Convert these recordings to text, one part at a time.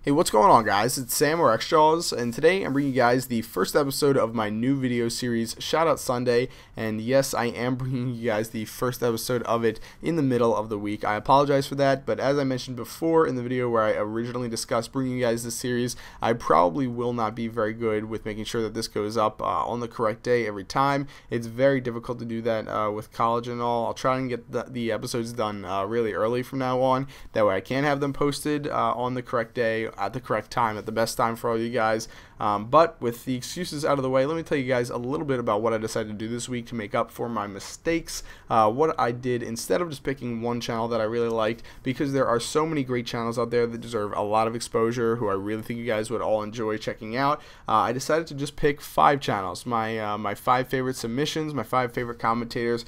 Hey, what's going on, guys? It's Sam or xJawz, and today I'm bringing you guys the first episode of my new video series, Shoutout Sunday. And yes, I am bringing you guys the first episode of it in the middle of the week. I apologize for that, but as I mentioned before in the video where I originally discussed bringing you guys this series, I probably will not be very good with making sure that this goes up on the correct day every time. It's very difficult to do that with college and all. I'll try and get the episodes done really early from now on. That way I can have them posted on the correct day, at the correct time, at the best time for all you guys. But with the excuses out of the way, let me tell you guys a little bit about what I decided to do this week to make up for my mistakes. What I did instead of just picking one channel that I really liked, because there are so many great channels out there that deserve a lot of exposure, who I really think you guys would all enjoy checking out. I decided to just pick 5 channels, my 5 favorite submissions, my 5 favorite commentators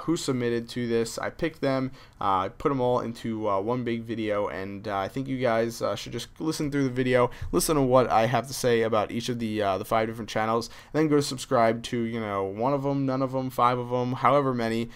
who submitted to this. I picked them, put them all into one big video, and I think you guys should just listen through the video, listen to what I have to say about each of the 5 different channels, and then go subscribe to, you know, one of them, none of them, 5 of them, however many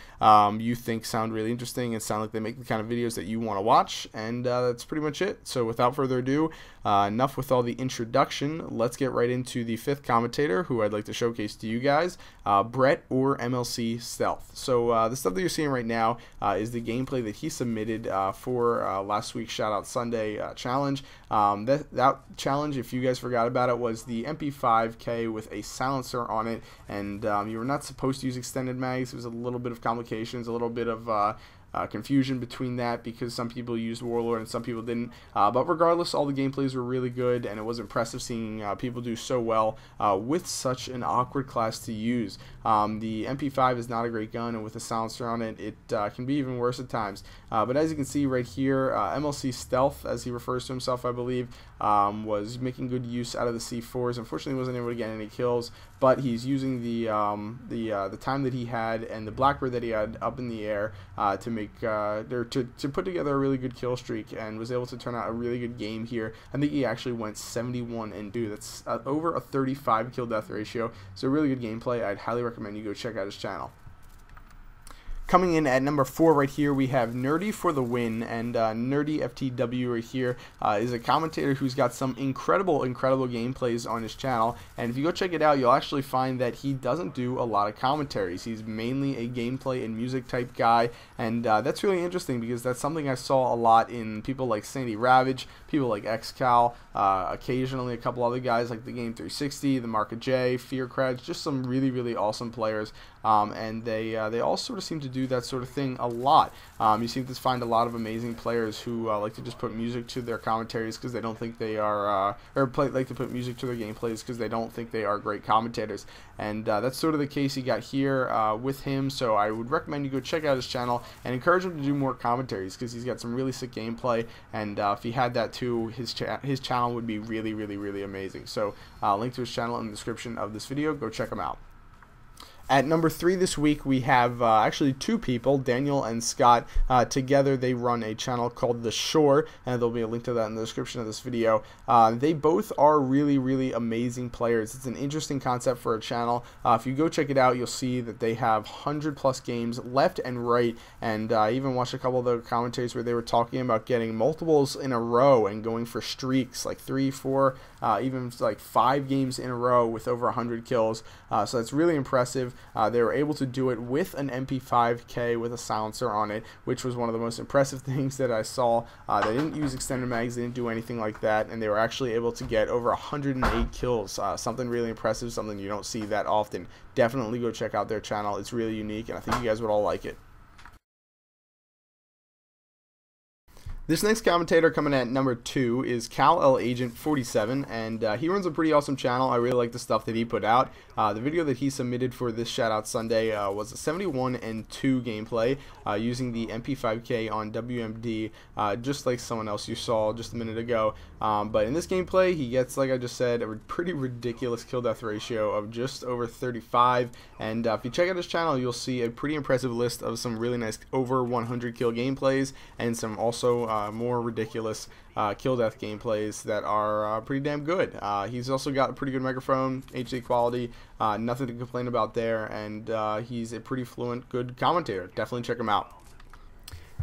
you think sound really interesting and sound like they make the kind of videos that you want to watch. And that's pretty much it. So without further ado, enough with all the introduction. Let's get right into the 5th commentator, who I'd like to showcase to you guys, Brette or MLC Stealth. So the stuff that you're seeing right now is the gameplay that he submitted for last week's Shoutout Sunday challenge. That challenge, if you guys forgot about it, was the MP5K with a silencer on it, and you were not supposed to use extended mags. There was a little bit of complications, a little bit of confusion between that, because some people used Warlord and some people didn't, but regardless, all the gameplays were really good, and it was impressive seeing people do so well with such an awkward class to use. The MP5 is not a great gun, and with a silencer on it, it can be even worse at times. But as you can see right here, MLC Stealth, as he refers to himself, I believe, was making good use out of the C4s. Unfortunately, wasn't able to get any kills, but he's using the time that he had and the Blackbird that he had up in the air to make to put together a really good kill streak, and was able to turn out a really good game here. I think he actually went 71-2. That's over a 35 kill death ratio. So really good gameplay. I'd highly recommend you go check out his channel. Coming in at number 4 right here, we have NerdyForTheWin, and NerdyFTW right here is a commentator who's got some incredible gameplays on his channel. And if you go check it out, you'll actually find that he doesn't do a lot of commentaries. He's mainly a gameplay and music type guy, and that's really interesting, because that's something I saw a lot in people like Sandy Ravage, people like xCal, occasionally a couple other guys like the Game 360, the Market J, Fearcrad, just some really awesome players. And they all sort of seem to do that sort of thing a lot. You seem to find a lot of amazing players who like to just put music to their commentaries because they don't think they are, like to put music to their gameplays because they don't think they are great commentators. And that's sort of the case he got here with him. So I would recommend you go check out his channel and encourage him to do more commentaries, because he's got some really sick gameplay. And if he had that too, his channel would be really amazing. So link to his channel in the description of this video. Go check him out. At number 3 this week, we have actually 2 people, Daniel and Scott. Together they run a channel called The Shore, and there'll be a link to that in the description of this video. They both are really amazing players. It's an interesting concept for a channel. If you go check it out, you'll see that they have 100+ games left and right, and I even watched a couple of the commentaries where they were talking about getting multiples in a row and going for streaks, like 3, 4, even like 5 games in a row with over 100 kills. So that's really impressive. They were able to do it with an MP5K with a silencer on it, which was one of the most impressive things that I saw. They didn't use extended mags, they didn't do anything like that, and they were actually able to get over 108 kills. Something really impressive, something you don't see that often. Definitely go check out their channel. It's really unique, and I think you guys would all like it. This next commentator coming at number 2 is Kalel Agent 47, and he runs a pretty awesome channel. I really like the stuff that he put out. The video that he submitted for this Shoutout Sunday was a 71-2 gameplay using the MP5K on WMD, just like someone else you saw just a minute ago. But in this gameplay, he gets, like I just said, a pretty ridiculous kill death ratio of just over 35. And if you check out his channel, you'll see a pretty impressive list of some really nice over 100 kill gameplays, and some also more ridiculous kill death gameplays that are pretty damn good. He's also got a pretty good microphone, HD quality, nothing to complain about there, and he's a pretty fluent, good commentator. Definitely check him out.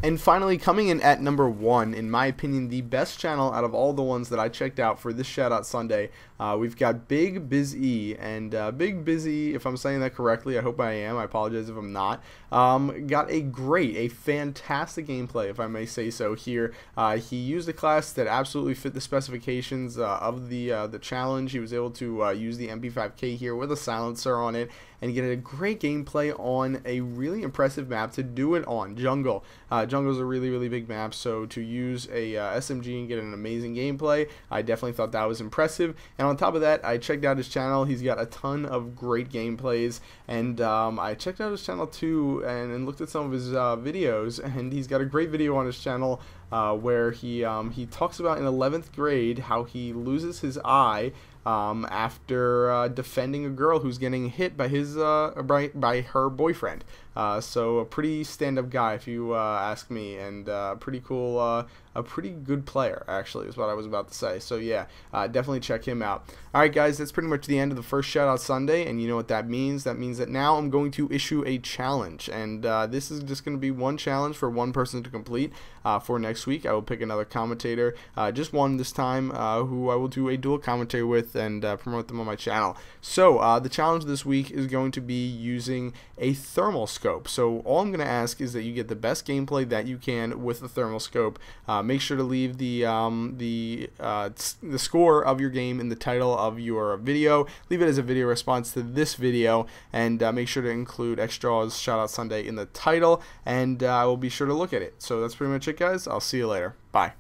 And finally, coming in at number 1, in my opinion, the best channel out of all the ones that I checked out for this Shoutout Sunday, we've got Big Busy, and Big Busy, if I'm saying that correctly, I hope I am, I apologize if I'm not, got a fantastic gameplay, if I may say so here. He used a class that absolutely fit the specifications of the challenge. He was able to use the MP5K here with a silencer on it, and get a great gameplay on a really impressive map to do it on, Jungle. Jungle's a really big map, so to use a SMG and get an amazing gameplay, I definitely thought that was impressive. And on top of that, I checked out his channel. He's got a ton of great gameplays, and I checked out his channel too and looked at some of his videos, and he's got a great video on his channel where he talks about in 11th grade how he loses his eye after defending a girl who's getting hit by his by her boyfriend. So a pretty stand-up guy, if you ask me, and pretty cool, a pretty good player, actually, is what I was about to say. So yeah, definitely check him out. Alright guys, that's pretty much the end of the first Shoutout Sunday, and you know what that means. That means that now I'm going to issue a challenge, and this is just going to be one challenge for one person to complete. For next week, I will pick another commentator, just one this time, who I will do a dual commentary with and promote them on my channel. So the challenge this week is going to be using a thermal scope. So all I'm going to ask is that you get the best gameplay that you can with the thermal scope. Make sure to leave the score of your game in the title of your video. Leave it as a video response to this video, and make sure to include xJawz Shoutout Sunday in the title, and I will be sure to look at it. So that's pretty much it, guys. I'll see you later. Bye.